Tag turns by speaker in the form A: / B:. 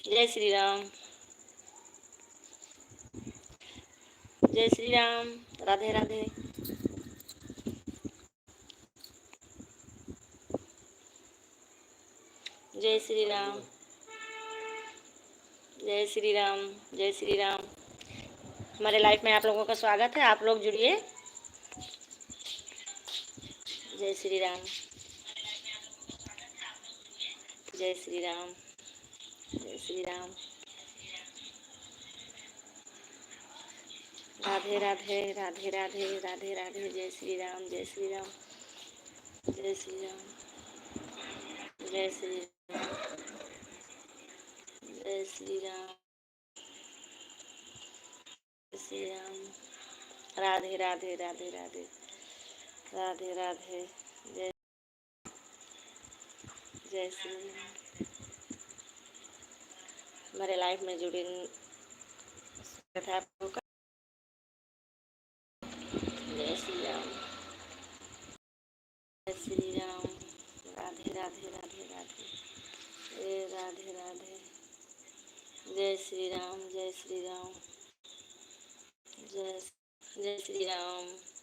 A: जय श्री राम। जय श्री राम। राधे राधे। जय श्री राम। जय श्री राम। जय श्री राम। हमारे लाइफ में आप लोगों का स्वागत है। आप लोग जुड़िए। जय श्री राम। जय श्री राम। जय श्री राम। राधे राधे। राधे राधे। राधे राधे। जय श्री राम। जय श्री राम। जय श्री राम। जय श्री राम। जय श्री राम। जय श्री राम। राधे राधे। राधे राधे। राधे राधे। जय जय श्री राम। हमारे लाइफ में जुड़े आप लोगों का जय श्री राम। जय श्री राम। राधे राधे। राधे राधे। राधे राधे। जय श्री राम। जय श्री राम। जय जय श्री राम।